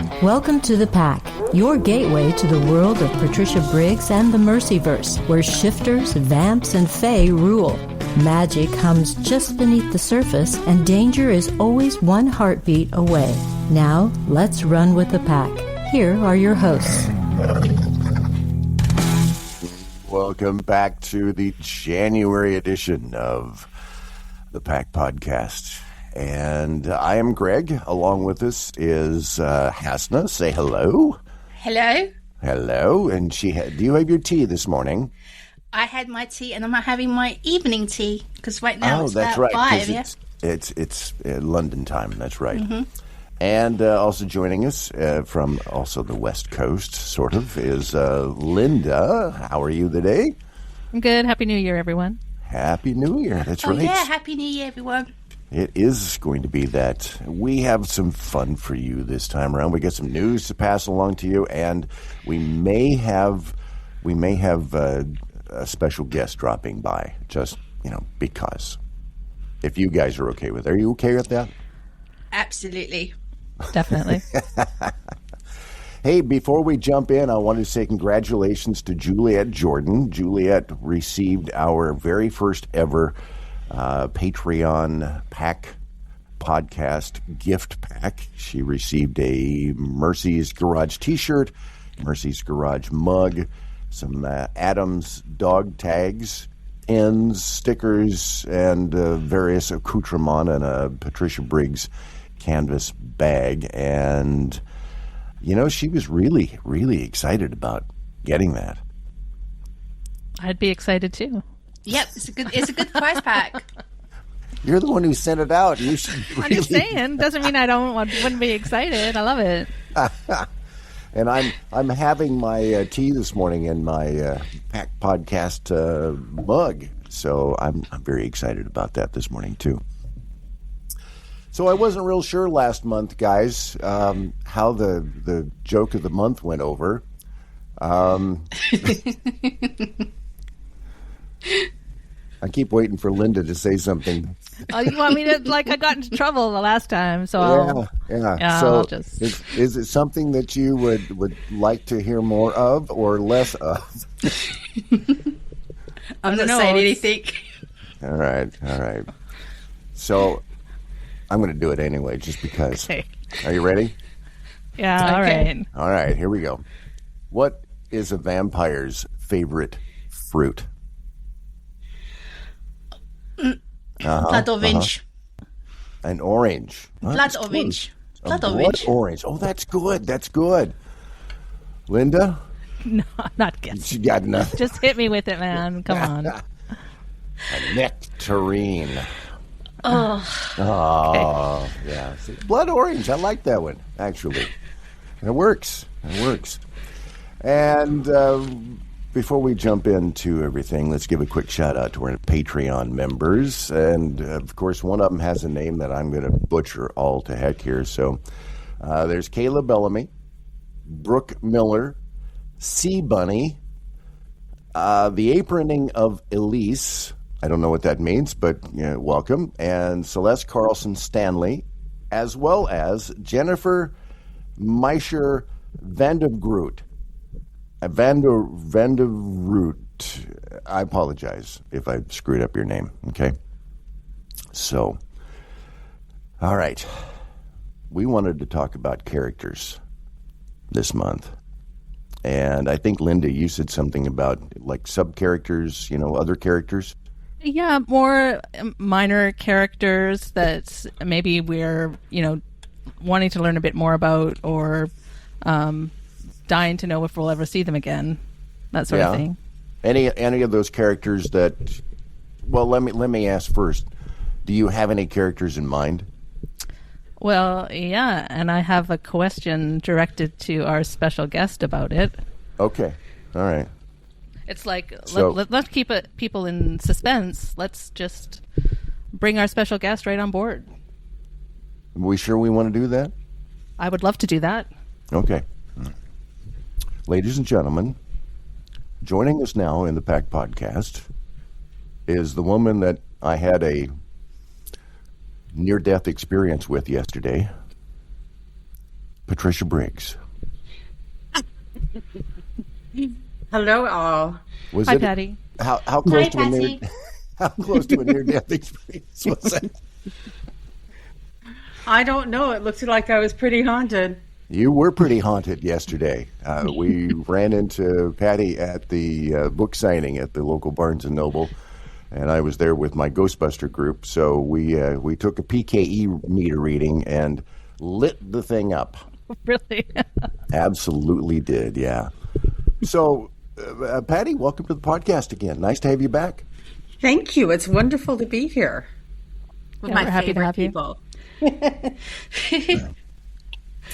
Welcome to The Pack, your gateway to the world of Patricia Briggs and the Mercyverse, where shifters, vamps, and fae rule. Magic hums just beneath the surface, and danger is always one heartbeat away. Now, let's run with the pack. Here are your hosts. Welcome back to the January edition of the Pack Podcast. And I am Greg. Along with us is Hasna. Say hello. Hello. Hello. And do you have your tea this morning? I had my tea, and I'm not having my evening tea because right now it's that's about right, 5. Yeah? It's London time. That's right. Mm-hmm. And also joining us from also the West Coast, sort of, is Linda. How are you today? I'm good. Happy New Year, everyone. Happy New Year. That's right. Yeah, Happy New Year, everyone. It is going to be that. We have some fun for you this time around. We got some news to pass along to you, and we may have a special guest dropping by, just, because. If you guys are okay with it. Are you okay with that? Absolutely. Definitely. Hey, before we jump in, I wanted to say congratulations to Juliet Jordan. Juliet received our very first ever Patreon Pack podcast gift pack. She received a Mercy's Garage t-shirt, Mercy's Garage mug, some Adams dog tags, pins, stickers, and various accoutrements, and a Patricia Briggs canvas bag. And she was really, really excited about getting that. I'd be excited too. Yep, it's a good prize pack. You're the one who sent it out. You should really... I'm just saying, doesn't mean I wouldn't be excited. I love it. And I'm having my tea this morning in my Pack Podcast mug, so I'm very excited about that this morning too. So I wasn't real sure last month, guys, how the joke of the month went over. I keep waiting for Linda to say something. Oh, you want me to, I got into trouble the last time, so yeah. So is it something that you would like to hear more of or less of? I'm not saying anything. All right. So I'm going to do it anyway, just because. Okay. Are you ready? Yeah, Okay. All right, here we go. What is a vampire's favorite fruit? Blood orange. An orange. Blood orange. Blood orange. Oh, that's good. Linda? No, I'm not guessing. She got nothing. Just hit me with it, man. Come on. A nectarine. Oh. Okay. Yeah. See, blood orange. I like that one, actually. It works. And before we jump into everything, let's give a quick shout out to our Patreon members. And of course, one of them has a name that I'm going to butcher all to heck here. So there's Kayla Bellamy, Brooke Miller, Sea Bunny, the Aproning of Elise. I don't know what that means, but welcome. And Celeste Carlson Stanley, as well as Jennifer Meischer Vandergroot. Vanderroot. I apologize if I screwed up your name, okay? So, all right. We wanted to talk about characters this month. And I think, Linda, you said something about sub-characters, other characters. Yeah, more minor characters that maybe we're, wanting to learn a bit more about, or dying to know if we'll ever see them again, that sort of thing. Any of those characters that? Well, let me ask first. Do you have any characters in mind? Well, yeah, and I have a question directed to our special guest about it. Okay, all right. It's let's keep people in suspense. Let's just bring our special guest right on board. Are we sure we want to do that? I would love to do that. Okay. Ladies and gentlemen, joining us now in the Pack Podcast is the woman that I had a near-death experience with yesterday. Patricia Briggs. Hello, all. Hi, Patty. How close Hi, to a Patty. how close to a near-death experience was that? I don't know. It looked like I was pretty haunted. You were pretty haunted yesterday. We ran into Patty at the book signing at the local Barnes & Noble, and I was there with my Ghostbuster group. So we took a PKE meter reading and lit the thing up. Really? Absolutely did, yeah. So, Patty, welcome to the podcast again. Nice to have you back. Thank you. It's wonderful to be here with Yeah, my we're happy to favorite have you. people.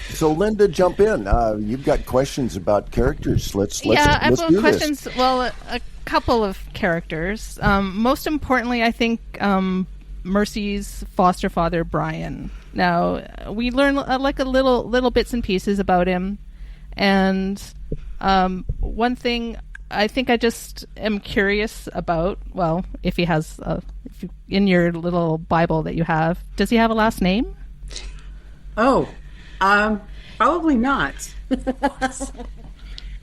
So, Linda, jump in. You've got questions about characters. Let's I've let's got do questions. this. Well, a couple of characters. Most importantly, I think Mercy's foster father, Brian. Now, we learn like a little bits and pieces about him, and one thing I think I just am curious about. Well, if he has, in your little Bible that you have, does he have a last name? Oh, probably not.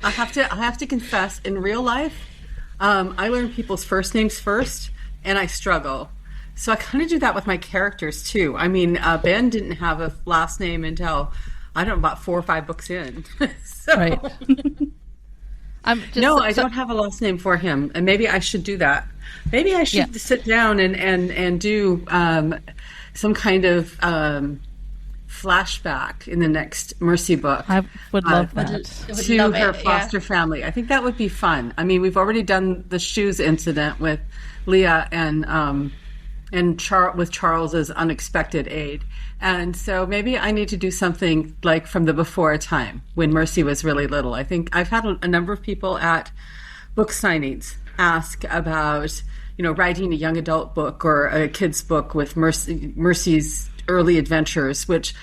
I have to confess, in real life, I learn people's first names first, and I struggle. So I kind of do that with my characters too. I mean, Ben didn't have a last name until I don't know, about 4 or 5 books in. So, Right. I don't have a last name for him, and maybe I should do that. Maybe I should sit down and do some kind of flashback in the next Mercy book. I would love that. Would To love her it, foster family. I think that would be fun. I mean, we've already done the shoes incident with Leah and with Charles's unexpected aid. And so maybe I need to do something like from the before time when Mercy was really little. I think I've had a number of people at book signings ask about, writing a young adult book or a kid's book with Mercy's early adventures, which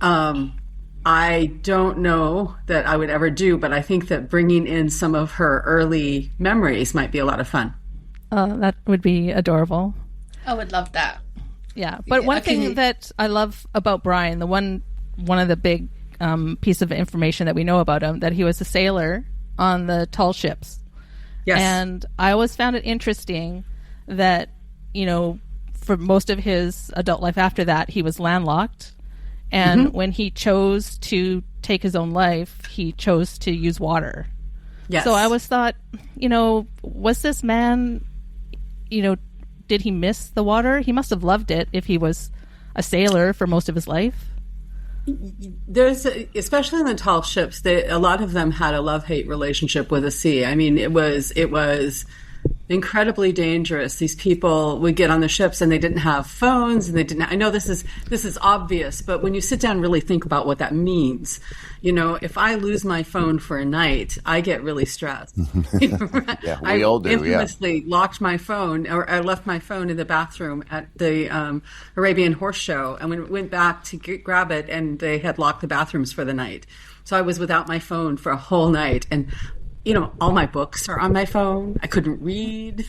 I don't know that I would ever do, but I think that bringing in some of her early memories might be a lot of fun. That would be adorable. I would love that. Yeah, but one thing that I love about Brian, one of the big piece of information that we know about him, that he was a sailor on the tall ships. Yes. And I always found it interesting that, for most of his adult life after that, he was landlocked. And when he chose to take his own life, he chose to use water. Yes. So I always thought, was this man, did he miss the water? He must have loved it if he was a sailor for most of his life. There's, especially in the tall ships, a lot of them had a love-hate relationship with the sea. I mean, it was incredibly dangerous. These people would get on the ships and they didn't have phones, and they didn't. I know this is obvious, but when you sit down and really think about what that means, if I lose my phone for a night, I get really stressed. Yeah, we all do. I infamously locked my phone, or I left my phone in the bathroom at the Arabian Horse Show, and went back to grab it, and they had locked the bathrooms for the night. So I was without my phone for a whole night, and all my books are on my phone. I couldn't read.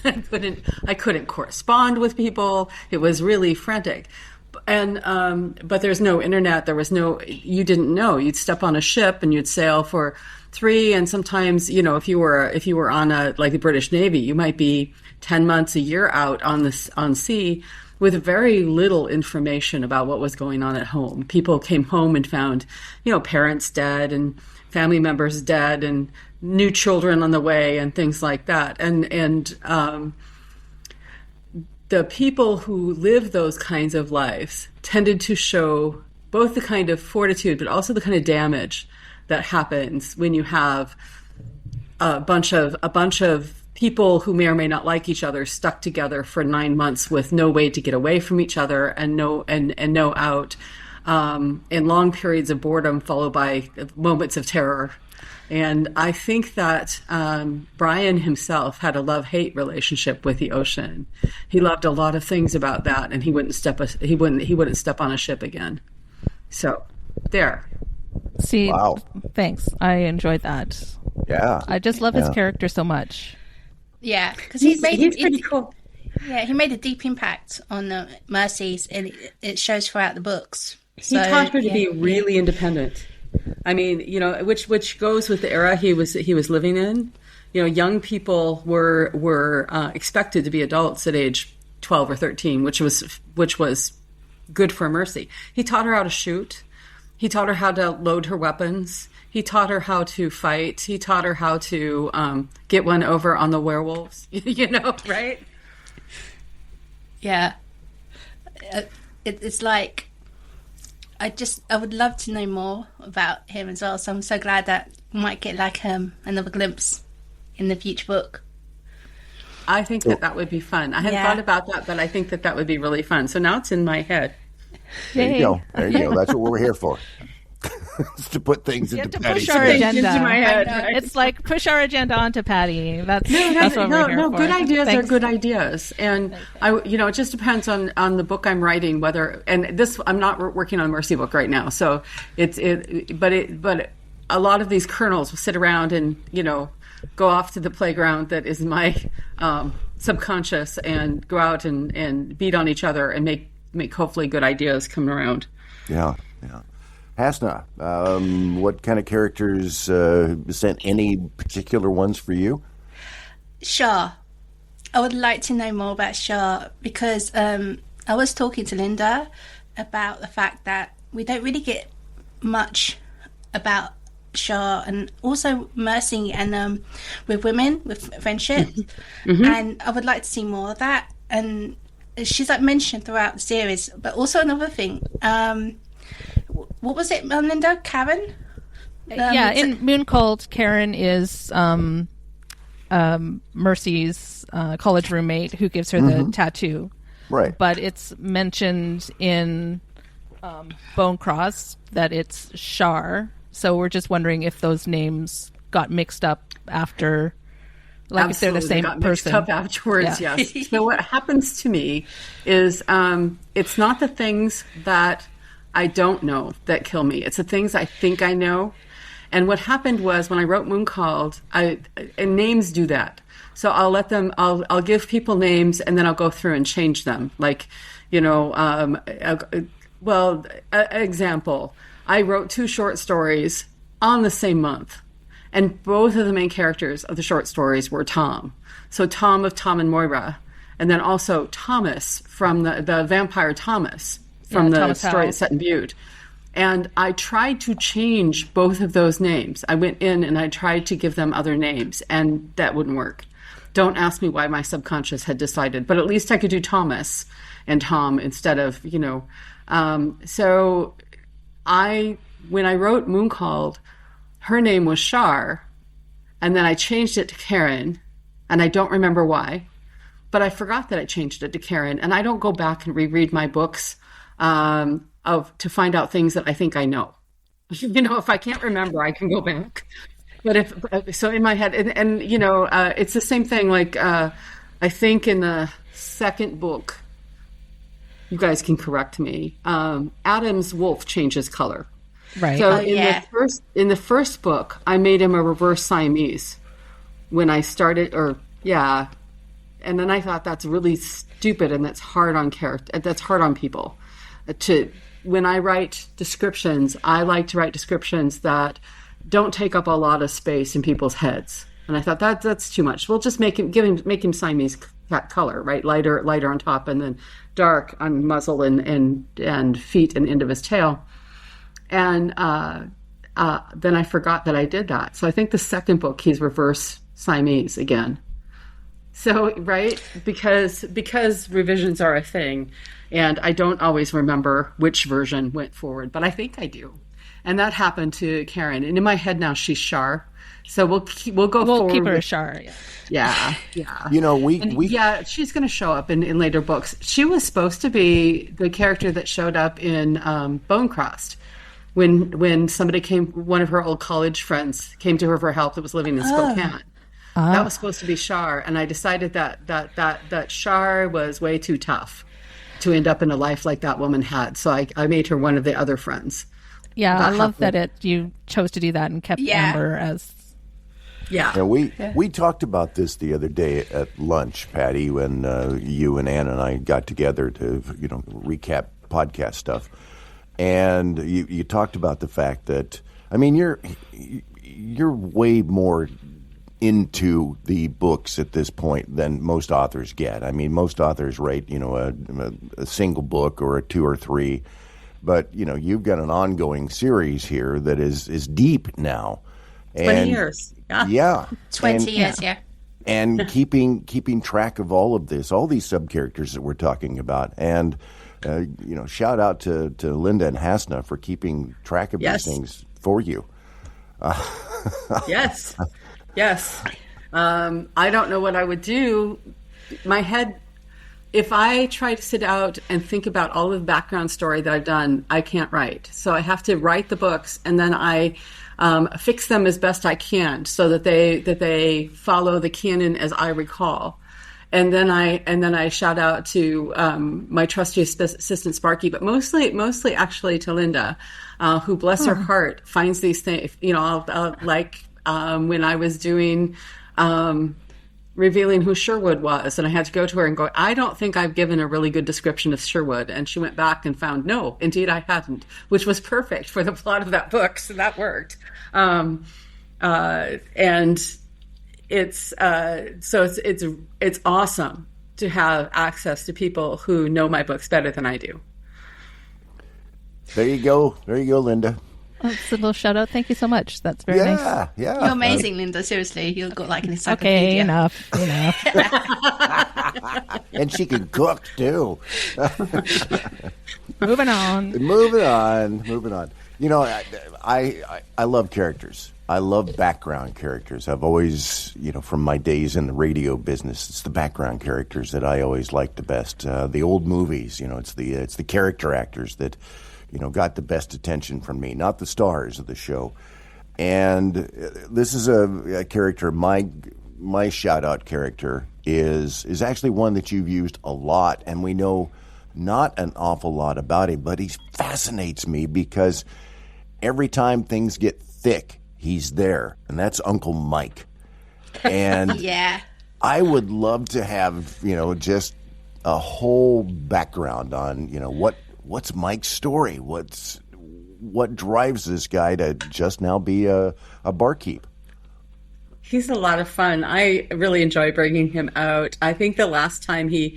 I couldn't correspond with people. It was really frantic. And but there's no internet. There was you didn't know. You'd step on a ship and you'd sail for 3, and sometimes, if you were on like the British Navy, you might be 10 months, a year out on sea with very little information about what was going on at home. People came home and found, parents dead and family members dead and new children on the way and things like that. And the people who live those kinds of lives tended to show both the kind of fortitude, but also the kind of damage that happens when you have a bunch of people who may or may not like each other stuck together for 9 months with no way to get away from each other and no out, in long periods of boredom followed by moments of terror. And I think that Brian himself had a love-hate relationship with the ocean. He loved a lot of things about that, and he wouldn't step on a ship again. So, there. See, Wow. Thanks. I enjoyed that. Yeah. I just love his character so much. Yeah, because He's pretty cool. Yeah, he made a deep impact on the Mercy's, and it shows throughout the books. He taught her to be really independent. I mean, which goes with the era he was living in. Young people were expected to be adults at age 12 or 13, which was good for Mercy. He taught her how to shoot. He taught her how to load her weapons. He taught her how to fight. He taught her how to get one over on the werewolves. Right? Yeah. It's like I would love to know more about him as well. So I'm so glad that we might get like another glimpse in the future book. I think that would be fun. I hadn't thought about that, but I think that would be really fun. So now it's in my head. There you go. That's what we're here for. It's to put things into Patty's push our head. agenda. Into my head, right? It's like push our agenda onto Patty. That's what we're here for. Good ideas Thanks. are good ideas, and it just depends on the book I'm writing. I'm not working on a Mercy book right now, so but a lot of these kernels will sit around and go off to the playground that is my subconscious and go out and beat on each other and make hopefully good ideas come around. Yeah. Hasna, what kind of characters sent any particular ones for you? Shar. I would like to know more about Shar because I was talking to Linda about the fact that we don't really get much about Shar and also Mercy and with women, with friendship. Mm-hmm. And I would like to see more of that. And she's mentioned throughout the series. But also another thing, what was it, Linda? Karen? In Mooncold, Karen is Mercy's college roommate who gives her the tattoo. Right. But it's mentioned in Bonecross that it's Shar. So we're just wondering if those names got mixed up after, Absolutely. If they're the same got person. Mixed up afterwards, Yeah. yes. So what happens to me is it's not the things that I don't know that kill me. It's the things I think I know. And what happened was when I wrote Mooncalled, and names do that. So I'll give people names and then I'll go through and change them. Example, I wrote 2 short stories on the same month. And both of the main characters of the short stories were Tom. So Tom of Tom and Moira. And then also Thomas from the vampire Thomas from the Thomas story Howell. set in Butte. And I tried to change both of those names. I went in and I tried to give them other names, and that wouldn't work. Don't ask me why my subconscious had decided, but at least I could do Thomas and Tom instead of, So when I wrote Mooncalled, her name was Shar, and then I changed it to Karen, and I don't remember why, but I forgot that I changed it to Karen, and I don't go back and reread my books to find out things that I think I know. If I can't remember, I can go back. But so in my head, and it's the same thing. I think in the second book, you guys can correct me. Adam's wolf changes color. Right. So in the first book, I made him a reverse Siamese when I started, and then I thought that's really stupid and that's hard on that's hard on people. When I write descriptions, I like to write descriptions that don't take up a lot of space in people's heads. And I thought that's too much. We'll just make him Siamese color, right? Lighter on top and then dark on muzzle and feet and end of his tail. And then I forgot that I did that. So I think the second book he's reverse Siamese again. So right, because revisions are a thing, and I don't always remember which version went forward, but I think I do. And that happened to Karen. And in my head now she's Shar. So we'll go forward. We'll keep her Shar. Yeah. She's going to show up in later books. She was supposed to be the character that showed up in Bonecross. When somebody one of her old college friends came to her for help that was living in Spokane. That was supposed to be Shar, and I decided that Shar was way too tough to end up in a life like that woman had. So I made her one of the other friends. Yeah, I love that you chose to do that and kept Amber as. Yeah. And we talked about this the other day at lunch, Patty, when you and Ann and I got together to recap podcast stuff. And you talked about the fact that I mean, you're way more into the books at this point than most authors get. I mean, most authors write, a single book or a 2 or 3, but you've got an ongoing series here that is deep now. 20 years. Yeah. 20 years, yeah. And keeping track of all of this, all these sub-characters that we're talking about. And, shout out to Linda and Hasna for keeping track of these things for you. Yes. I don't know what I would do. My head, if I try to sit out and think about all of the background story that I've done, I can't write. So I have to write the books, and then I fix them as best I can so that they follow the canon as I recall. And then I shout out to my trusty assistant Sparky, but mostly actually to Linda, who, bless her heart, finds these things. When I was doing revealing who Sherwood was, and I had to go to her and go, I don't think I've given a really good description of Sherwood. And she went back and found, no, indeed I hadn't, which was perfect for the plot of that book. So that worked. And it's awesome to have access to people who know my books better than I do. There you go, Linda. That's a little shout out. Thank you so much. That's very nice. Yeah. You're amazing, Linda. Seriously, you've got like an encyclopedia. Okay, enough. And she can cook too. Moving on. I love characters. I love background characters. I've always, from my days in the radio business, it's the background characters that I always liked the best. The old movies, it's the character actors that, got the best attention from me, not the stars of the show. And this is a character. My shout out character is actually one that you've used a lot, and we know not an awful lot about him, but he fascinates me because every time things get thick, he's there, and that's Uncle Mike. And Yeah. I would love to have, just a whole background on, what's Mike's story? What drives this guy to just now be a barkeep? He's a lot of fun. I really enjoy bringing him out. I think the last time he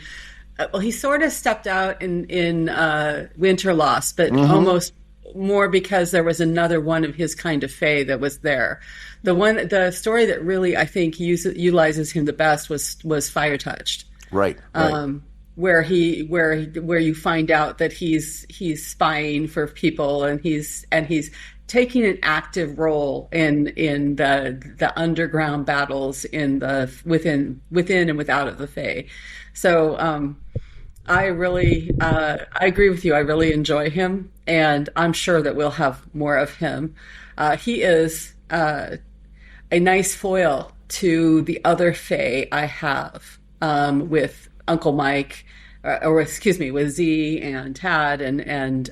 sort of stepped out in Winterlost, but almost more because there was another one of his kind of fae that was there. The story that really I think utilizes him the best was Fire Touched. Right. Where you find out that he's spying for people and he's taking an active role in the underground battles within and without of the Fae. So I agree with you. I really enjoy him, and I'm sure that we'll have more of him. He is a nice foil to the other Fae I have with Uncle Mike, with Z and Tad, and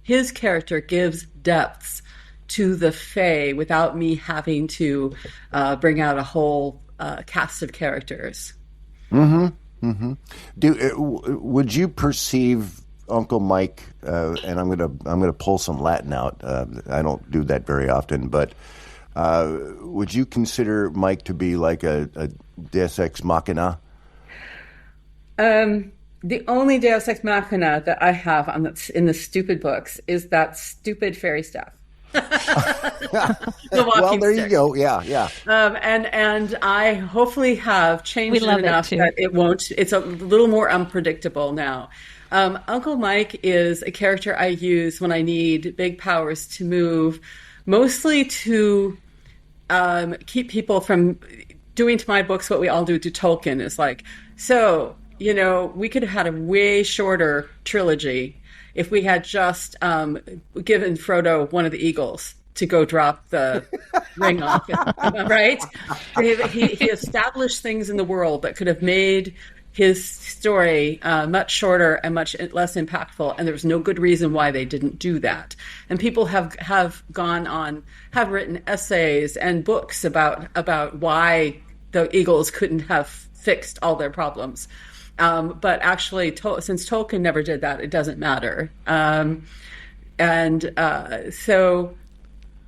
his character gives depths to the Fae without me having to bring out a whole cast of characters. Would you perceive Uncle Mike? And I'm gonna pull some Latin out. I don't do that very often, but would you consider Mike to be like a Deus Ex Machina? The only Deus Ex Machina that I have in the stupid books is that stupid fairy stuff. Well, there you go. Yeah. And I hopefully have changed it enough that it won't. It's a little more unpredictable now. Uncle Mike is a character I use when I need big powers to move, mostly to keep people from doing to my books what we all do to Tolkien. Is like, so, we could have had a way shorter trilogy if we had just given Frodo one of the eagles to go drop the ring off it, right? He established things in the world that could have made his story much shorter and much less impactful, and there was no good reason why they didn't do that. And people have written essays and books about why the Eagles couldn't have fixed all their problems. But actually, since Tolkien never did that, it doesn't matter. So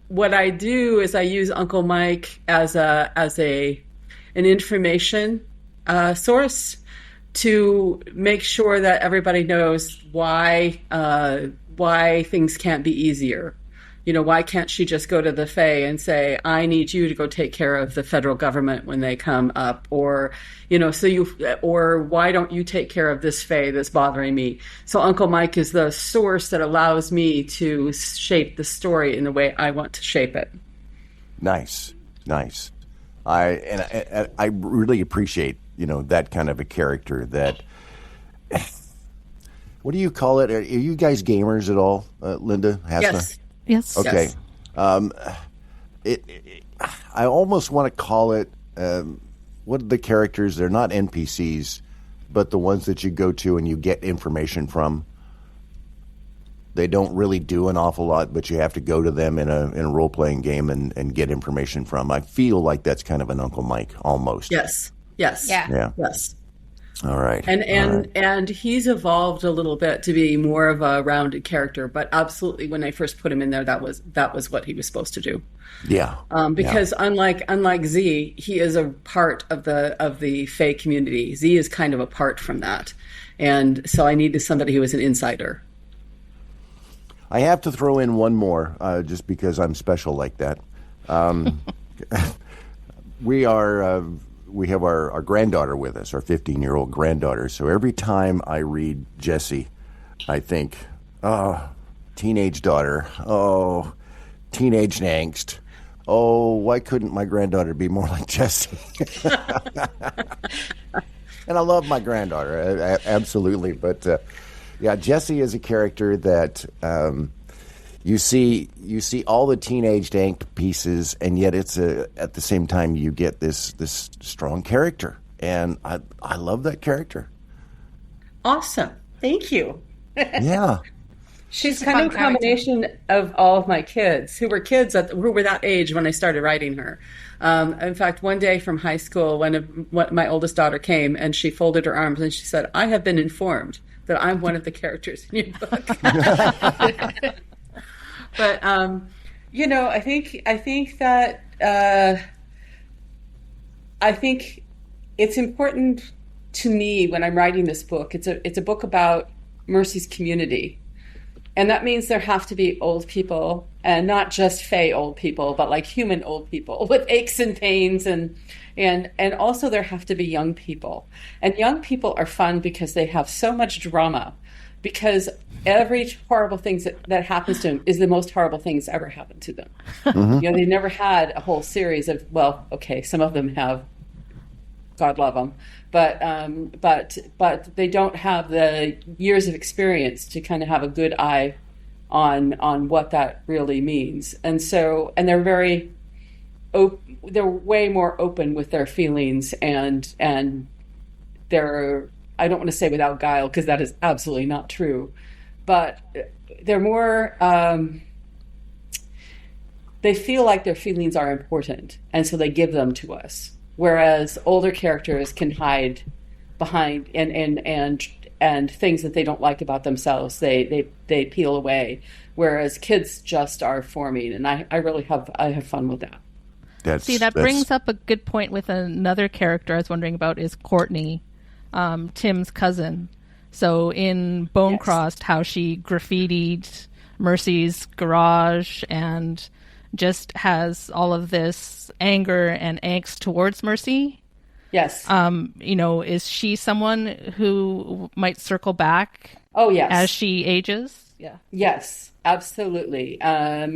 what I do is I use Uncle Mike as an information source to make sure that everybody knows why things can't be easier. Why can't she just go to the Fae and say, I need you to go take care of the federal government when they come up? Or, or why don't you take care of this Fae that's bothering me? So Uncle Mike is the source that allows me to shape the story in the way I want to shape it. Nice. I really appreciate, that kind of a character that, what do you call it? Are you guys gamers at all, Linda Hasna? Yes. Yes. Okay. Yes. I almost want to call it, what are the characters? They're not NPCs, but the ones that you go to and you get information from. They don't really do an awful lot, but you have to go to them in a role-playing game and get information from. I feel like that's kind of an Uncle Mike, almost. Yes. Yeah. Yes. All right. And he's evolved a little bit to be more of a rounded character, but absolutely when I first put him in there, that was what he was supposed to do. Yeah. Because unlike Z, he is a part of the Fae community. Z is kind of apart from that. And so I needed somebody who was an insider. I have to throw in one more, just because I'm special like that. We have our granddaughter with us, our 15-year-old granddaughter. So every time I read Jessie, I think, oh, teenage daughter. Oh, teenage angst. Oh, why couldn't my granddaughter be more like Jessie? And I love my granddaughter, absolutely. But, Jessie is a character that you see all the teenage angst pieces, and yet it's at the same time you get this strong character, and I love that character. Awesome, thank you. Yeah, she's kind of a combination of all of my kids who were that age when I started writing her. In fact, one day from high school, when my oldest daughter came and she folded her arms and she said, "I have been informed that I'm one of the characters in your book." But I think it's important to me when I'm writing this book. It's a book about Mercy's community, and that means there have to be old people, and not just Fae old people, but like human old people with aches and pains, and also there have to be young people. And young people are fun because they have so much drama. Because every horrible thing that happens to them is the most horrible thing that's ever happened to them. Mm-hmm. They never had a whole series of, some of them have, God love them, but they don't have the years of experience to kind of have a good eye on what that really means. And so, and they're they're way more open with their feelings, and they're, I don't want to say without guile, because that is absolutely not true, but they're more, they feel like their feelings are important, and so they give them to us. Whereas older characters can hide behind and things that they don't like about themselves, they peel away. Whereas kids just are forming, and I really have fun with that. That brings up a good point with another character I was wondering about is Courtney, Tim's cousin. So in Bonecrossed, how she graffitied Mercy's garage and just has all of this anger and angst towards Mercy. Yes. Is she someone who might circle back? Oh, yes. As she ages? Yeah. Yes, absolutely.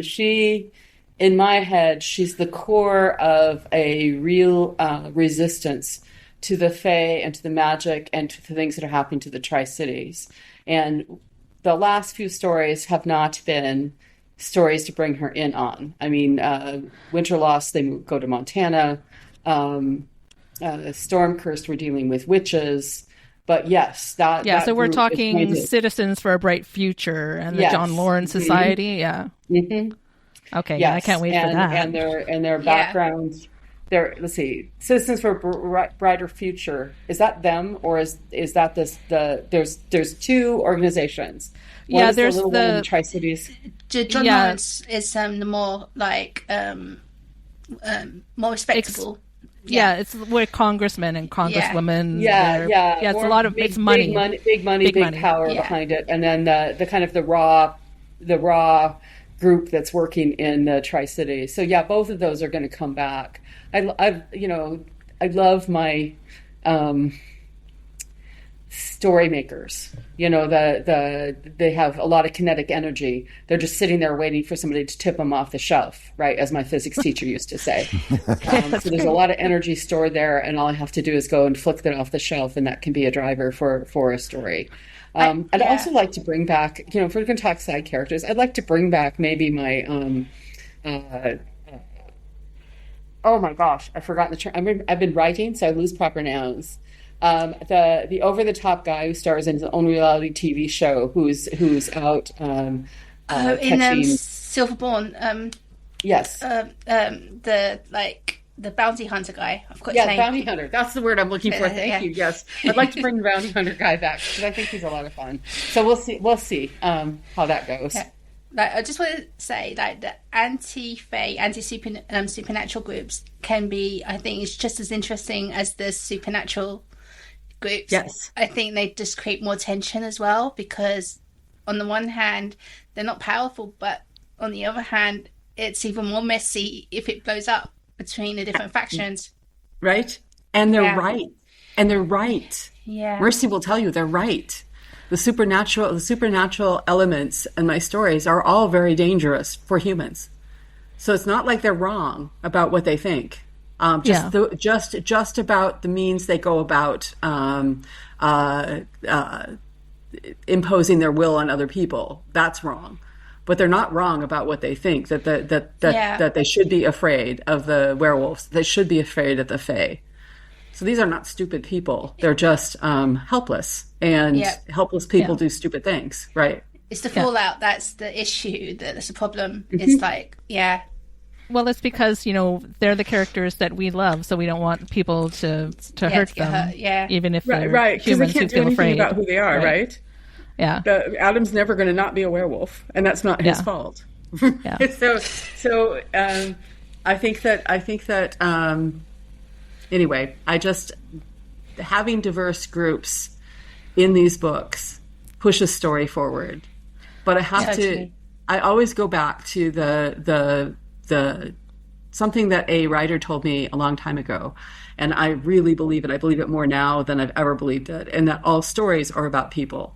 She, in my head, she's the core of a real resistance to the Fae and to the magic and to the things that are happening to the Tri-Cities. And the last few stories have not been stories to bring her in on. I mean, Winterlost, they go to Montana. Stormcurse, we're dealing with witches. But yes, so we're talking Citizens for a Bright Future and the John Lawrence Society. Yeah. Mm-hmm. Okay. Yes. I can't wait for that. And their backgrounds. There, let's see, Citizens for a Brighter Future. Is that them, or is that there's two organizations? One is there's the Little Women in Tri-Cities. John Lawrence is the more like more respectable. It's where congressmen and congresswomen. It's a lot of big, it's money, big money, big power behind it, and then the kind of the raw group that's working in the Tri-Cities. So both of those are going to come back. I love my story makers. They have a lot of kinetic energy. They're just sitting there waiting for somebody to tip them off the shelf, right? As my physics teacher used to say. So there's a lot of energy stored there, and all I have to do is go and flick it off the shelf, and that can be a driver for a story. I'd also like to bring back, if we're going to talk side characters, I'd like to bring back maybe my, oh my gosh, I've forgotten the term. I've been writing, so I lose proper nouns. The over-the-top guy who stars in his own reality TV show, who's out catching... Silverborn. Yes. The bounty hunter guy. I've got his name. Bounty hunter. That's the word I'm looking for. Thank you. Yes, I'd like to bring the bounty hunter guy back because I think he's a lot of fun. So we'll see how that goes. Yeah. I just want to say the anti-fae, supernatural groups can be, I think, it's just as interesting as the supernatural groups. Yes. I think they just create more tension as well because on the one hand, they're not powerful, but on the other hand, it's even more messy if it blows up between the different factions. Right? And they're right. And they're right. Yeah. Mercy will tell you they're right. The supernatural elements in my stories are all very dangerous for humans. So it's not like they're wrong about what they think. Just about the means they go about imposing their will on other people. That's wrong. But they're not wrong about what they think, that they should be afraid of the werewolves. They should be afraid of the fae. So these are not stupid people. They're just helpless. And helpless people do stupid things, right? It's the fallout that's the issue, that's the problem. It's like, Well, it's because, they're the characters that we love, so we don't want people to hurt them, even if they're humans who feel afraid about who they are, right? Yeah. Adam's never going to not be a werewolf, and that's not his fault. So I think that anyway, having diverse groups in these books pushes story forward. But I always go back to the something that a writer told me a long time ago, and I really believe it. I believe it more now than I've ever believed it, and that all stories are about people.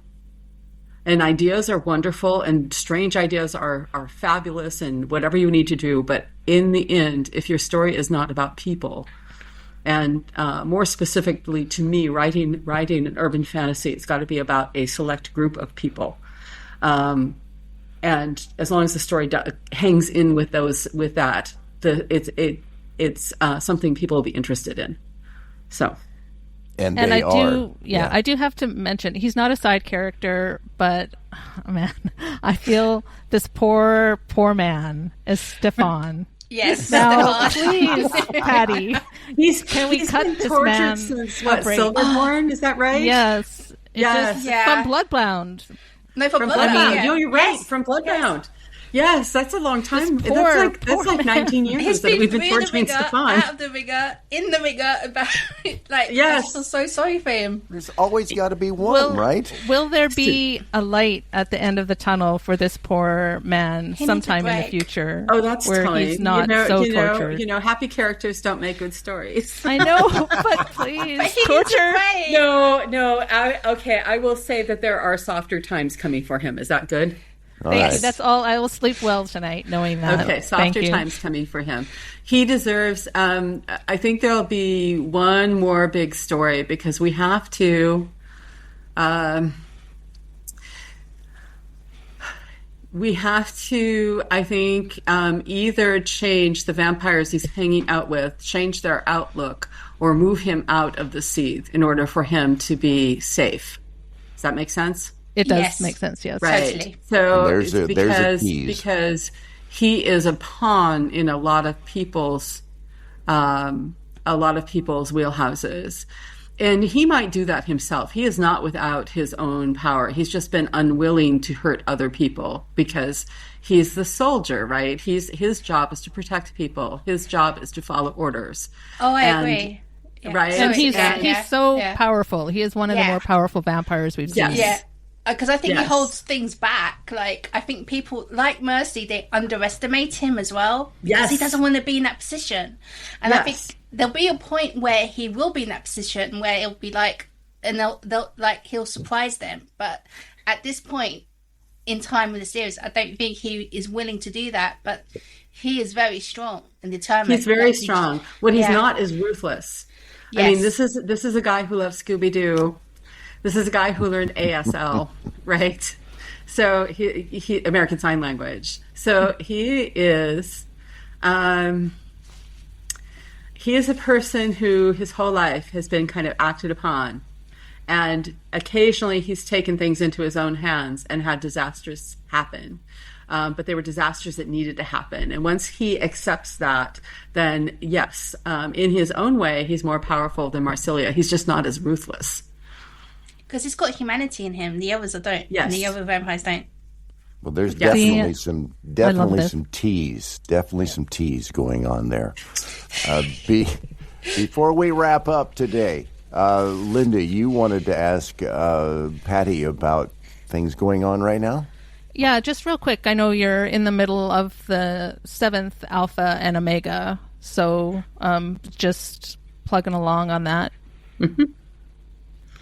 And ideas are wonderful, and strange ideas are fabulous, and whatever you need to do. But in the end, if your story is not about people, and more specifically to me, writing an urban fantasy, it's got to be about a select group of people. And as long as the story hangs in with that, it's something people will be interested in. So. And I do have to mention, he's not a side character, but man, I feel this poor man is Stefan. Yes. Now, please, Patty, can we cut this man? Since Silverborn? Is that right? Yes. From Bloodbound. No, from Bloodbound. You're right. From Bloodbound. Yes, that's a long time. That's like 19 years that we've been torturing Stefan. Out of the ringer, in the ringer, about I feel so sorry for him. There's always got to be one, right? Will there be a light at the end of the tunnel for this poor man sometime in the future? Oh, that's where fine. He's not tortured. Happy characters don't make good stories. I know, but please, torture. No. I will say that there are softer times coming for him. Is that good? Thank you. That's all. I will sleep well tonight knowing that. Okay, softer times coming for him. He deserves, I think there'll be one more big story because we have to, I think, either change the vampires he's hanging out with, change their outlook, or move him out of the seed in order for him to be safe. Does that make sense? It does make sense, yes. Right. Totally. So there's a tease. Because he is a pawn in a lot of people's a lot of people's wheelhouses. And he might do that himself. He is not without his own power. He's just been unwilling to hurt other people because he's the soldier, right? His job is to protect people. His job is to follow orders. Oh, I agree. Yeah. Right. And he's so powerful. He is one of the more powerful vampires we've seen. Yeah. Because I think he holds things back. Like, I think people like Mercy, they underestimate him as well. Yes. Because he doesn't want to be in that position. And I think there'll be a point where he will be in that position where it'll be like, and they'll like, he'll surprise them. But at this point in time in the series, I don't think he is willing to do that. But he is very strong and determined. He's very strong. What he's not is ruthless. Yes. I mean, this is a guy who loves Scooby-Doo. This is a guy who learned ASL, right? So he American Sign Language. So he is a person who his whole life has been kind of acted upon, and occasionally he's taken things into his own hands and had disasters happen. But they were disasters that needed to happen. And once he accepts that, then yes, in his own way, he's more powerful than Marsilia. He's just not as ruthless. Because he's got humanity in him. The others don't. Yes. And the other vampires don't. Well, there's definitely some tease. Definitely some tease going on there. Before we wrap up today, Linda, you wanted to ask Patty about things going on right now? Yeah, just real quick. I know you're in the middle of the 7th Alpha and Omega, so just plugging along on that. Mm-hmm.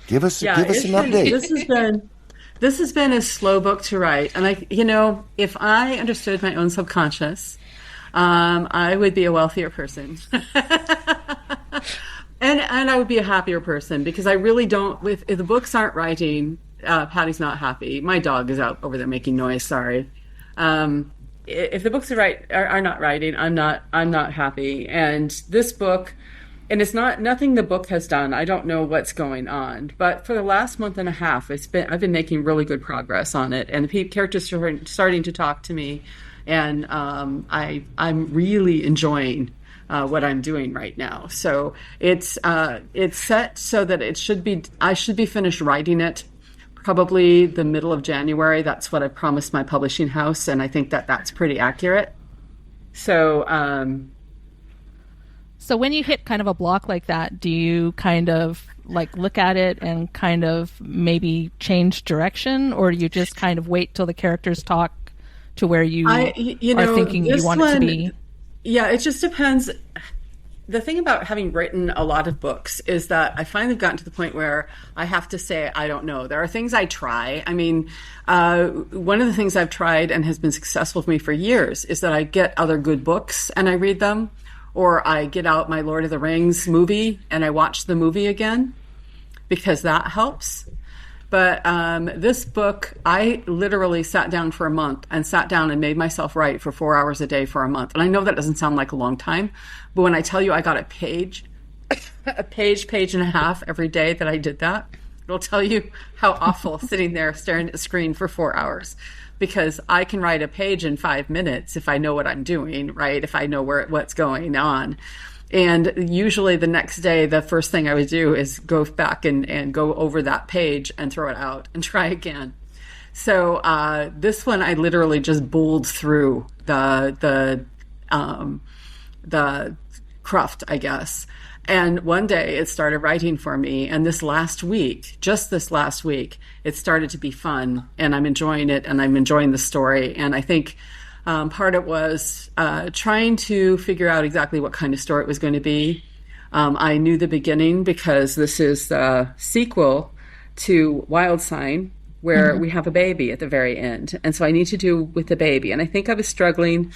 Give us an update. This has been a slow book to write, and if I understood my own subconscious, I would be a wealthier person, and I would be a happier person, because I really don't. If the books aren't writing, Patty's not happy. My dog is out over there making noise. Sorry. If the books are not writing, I'm not happy. And this book. And it's nothing the book has done. I don't know what's going on. But for the last month and a half, I've been making really good progress on it. And the characters are starting to talk to me. And I'm really enjoying what I'm doing right now. So it's set so that I should be finished writing it probably the middle of January. That's what I promised my publishing house. And I think that's pretty accurate. So... So when you hit kind of a block like that, do you kind of like look at it and kind of maybe change direction, or do you just kind of wait till the characters talk to where you are thinking you want it to be? Yeah, it just depends. The thing about having written a lot of books is that I finally gotten to the point where I have to say, I don't know. There are things I try. I mean, one of the things I've tried and has been successful for me for years is that I get other good books and I read them. Or I get out my Lord of the Rings movie and I watch the movie again, because that helps. But this book, I literally sat down for a month and made myself write for 4 hours a day for a month. And I know that doesn't sound like a long time, but when I tell you I got a page and a half every day that I did that, it'll tell you how awful sitting there staring at the screen for 4 hours. Because I can write a page in 5 minutes if I know what I'm doing, right? If I know what's going on. And usually the next day, the first thing I would do is go back and go over that page and throw it out and try again. So this one, I literally just bowled through the cruft, I guess. And one day it started writing for me. And just this last week, it started to be fun. And I'm enjoying it, and I'm enjoying the story. And I think part of it was trying to figure out exactly what kind of story it was going to be. I knew the beginning because this is the sequel to Wild Sign, where we have a baby at the very end. And so I need to do with the baby. And I think I was struggling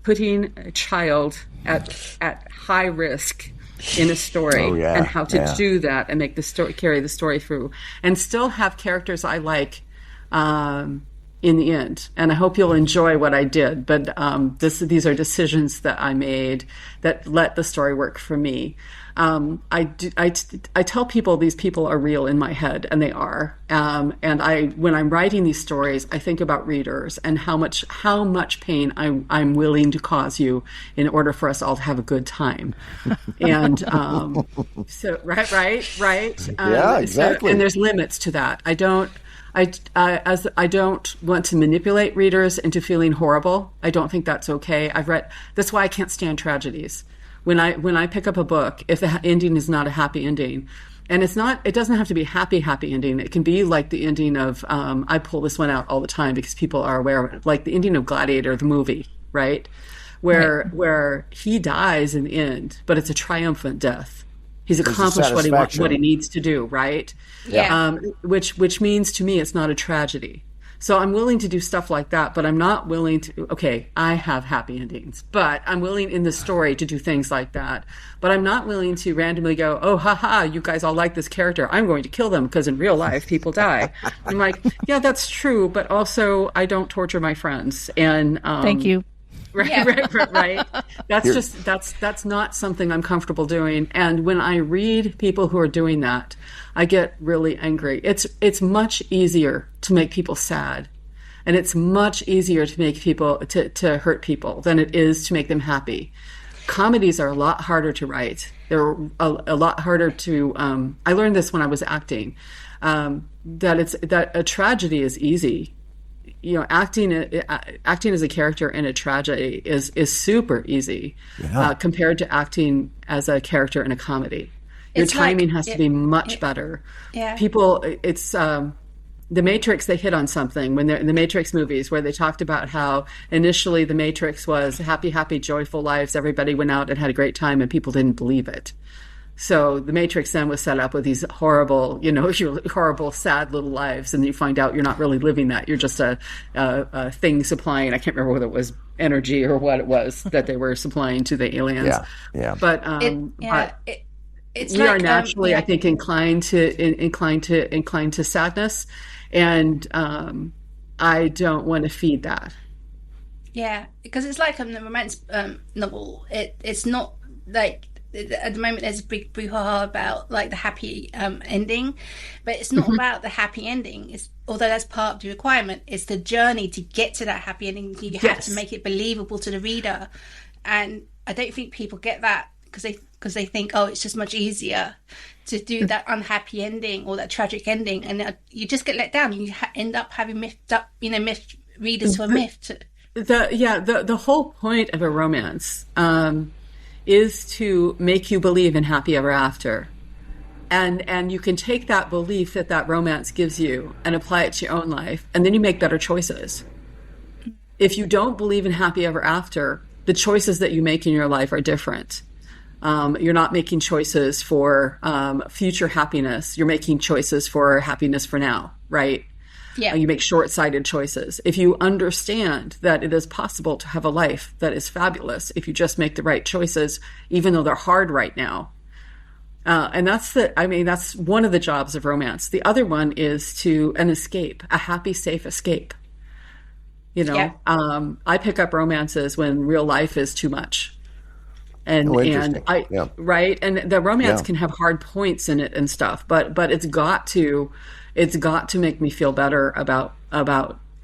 putting a child at high risk in a story, and how to do that and make the story, carry the story through, and still have characters I like in the end. And I hope you'll enjoy what I did. But these are decisions that I made that let the story work for me. I tell people these people are real in my head, and they are. And when I'm writing these stories, I think about readers and how much pain I'm willing to cause you in order for us all to have a good time. And so right. Yeah, exactly. And there's limits to that. I don't want to manipulate readers into feeling horrible. I don't think that's okay. That's why I can't stand tragedies. When I pick up a book, if the ending is not a happy ending, and it doesn't have to be a happy ending. It can be like the ending of, I pull this one out all the time because people are aware of it, like the ending of Gladiator, the movie, right? Where he dies in the end, but it's a triumphant death. He's accomplished what he needs to do, right? Yeah. Which means to me it's not a tragedy. So I'm willing to do stuff like that, but I'm not willing to, okay, I have happy endings, but I'm willing in the story to do things like that. But I'm not willing to randomly go, oh, haha, you guys all like this character. I'm going to kill them because in real life, people die. I'm like, yeah, that's true, but also I don't torture my friends. And thank you. Right. That's not something I'm comfortable doing. And when I read people who are doing that, I get really angry. It's much easier to make people sad, and it's much easier to make people to hurt people than it is to make them happy. Comedies are a lot harder to write. They're a lot harder to. I learned this when I was acting. That a tragedy is easy. You know, acting as a character in a tragedy is super easy compared to acting as a character in a comedy. Your timing has to be much better. Yeah. People, it's The Matrix, they hit on something when they're in the Matrix movies where they talked about how initially the Matrix was happy, joyful lives. Everybody went out and had a great time and people didn't believe it. So the Matrix then was set up with these horrible, horrible, sad little lives. And you find out you're not really living that. You're just a thing supplying, I can't remember whether it was energy or what it was that they were supplying to the aliens. Yeah. But, we are naturally, I think, inclined to sadness, and I don't want to feed that. Yeah, because it's like the romance novel. It's not like at the moment there's a big brouhaha about like the happy ending, but it's not about the happy ending. It's although that's part of the requirement. It's the journey to get to that happy ending. You have to make it believable to the reader, and I don't think people get that because they think, oh, it's just much easier to do that unhappy ending or that tragic ending, and you just get let down. You end up having miffed readers who are miffed. The whole point of a romance is to make you believe in happy ever after, and you can take that belief that romance gives you and apply it to your own life, and then you make better choices. If you don't believe in happy ever after, the choices that you make in your life are different. You're not making choices for future happiness. You're making choices for happiness for now, right? Yeah. You make short-sighted choices. If you understand that it is possible to have a life that is fabulous if you just make the right choices, even though they're hard right now. And that's one of the jobs of romance. The other one is an escape, a happy, safe escape. I pick up romances when real life is too much. Right. And the romance can have hard points in it and stuff, but it's got to make me feel better about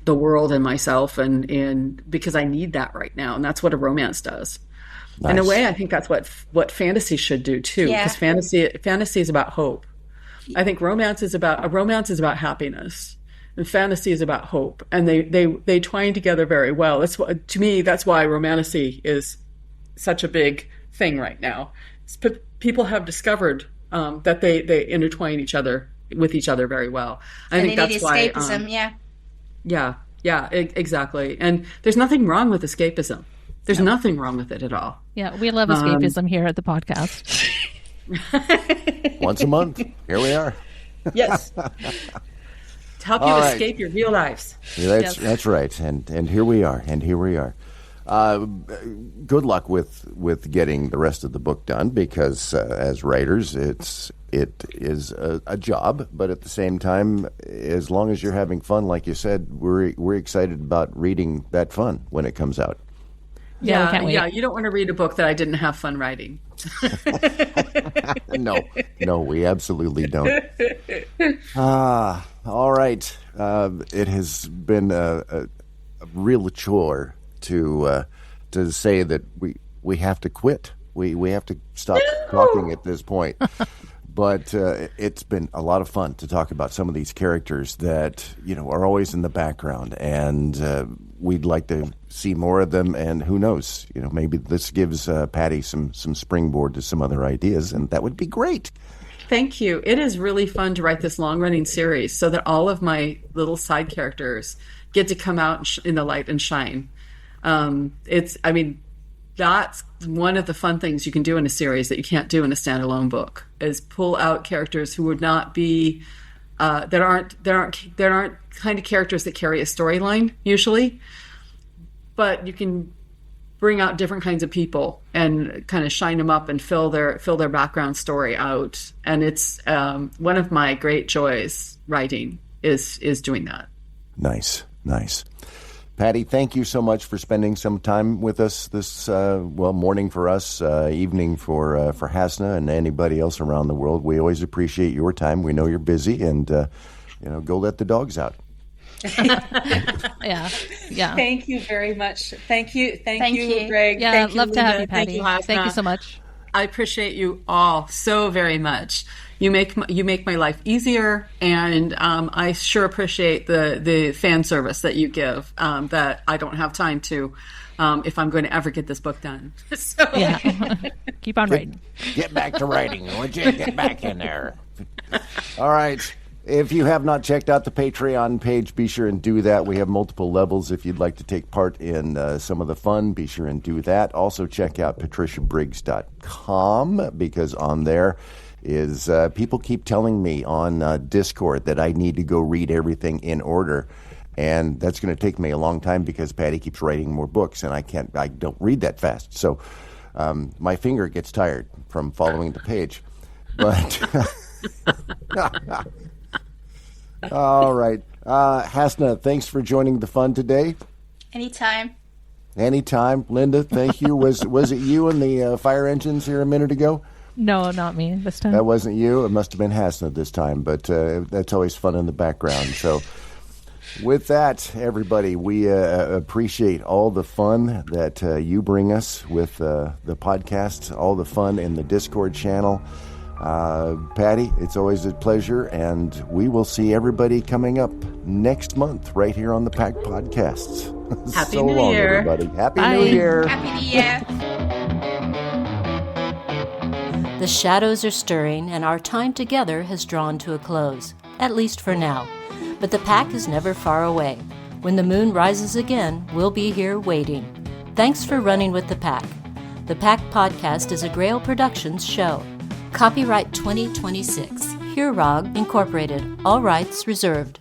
the world and myself and because I need that right now. And that's what a romance does. Nice. In a way, I think that's what fantasy should do too, because fantasy is about hope. I think romance is about happiness. And fantasy is about hope, and they twine together very well. To me, that's why romantasy is such a big thing right now. People have discovered that they intertwine with each other very well. I think that's why. Escapism, exactly. And there's nothing wrong with escapism. There's nothing wrong with it at all. Yeah, we love escapism here at the podcast. Once a month, here we are. Yes. To help you escape your real lives. That's right. And here we are. Good luck with getting the rest of the book done, because as writers, it is a job. But at the same time, as long as you're having fun, like you said, we're excited about reading that fun when it comes out. Yeah, we can't wait. Yeah. You don't want to read a book that I didn't have fun writing. No, we absolutely don't. All right. It has been a real chore to say that we have to quit. We have to stop talking at this point. But it's been a lot of fun to talk about some of these characters that, are always in the background, and we'd like to see more of them. And who knows, maybe this gives Patty some springboard to some other ideas, and that would be great. Thank you. It is really fun to write this long-running series so that all of my little side characters get to come out in the light and shine. That's one of the fun things you can do in a series that you can't do in a standalone book, is pull out characters who would not be that aren't kind of characters that carry a storyline usually, but you can bring out different kinds of people and kind of shine them up and fill their background story out. And it's one of my great joys writing is doing that. Nice. Patty, thank you so much for spending some time with us this morning for us, evening for Hasna and anybody else around the world. We always appreciate your time. We know you're busy, and go let the dogs out. Yeah. Thank you very much. Thank you, Greg. Yeah, thank you, love Linda. to have you, Patty. Thank you so much. I appreciate you all so very much. You make my life easier, and I sure appreciate the fan service that you give that I don't have time to if I'm going to ever get this book done. So. Yeah, keep on writing. Get back to writing, would you? Get back in there. All right. If you have not checked out the Patreon page, be sure and do that. We have multiple levels. If you'd like to take part in some of the fun, be sure and do that. Also, check out patriciabriggs.com, because on there is people keep telling me on Discord that I need to go read everything in order. And that's going to take me a long time because Patty keeps writing more books, and I don't read that fast. So my finger gets tired from following the page. But all right. Hasna, thanks for joining the fun today. Anytime. Linda, thank you. Was it you and the fire engines here a minute ago? No, not me this time. That wasn't you. It must have been Hasna this time, but that's always fun in the background. So with that, everybody, we appreciate all the fun that you bring us with the podcast, all the fun in the Discord channel. Patty, it's always a pleasure, and we will see everybody coming up next month right here on the Pack Podcasts. Happy New Year, everybody. Happy New Year. Happy New Year. The shadows are stirring, and our time together has drawn to a close, at least for now. But the Pack is never far away. When the moon rises again, we'll be here waiting. Thanks for running with the Pack. The Pack Podcast is a Grail Productions show. Copyright 2026. Hearog Incorporated. All rights reserved.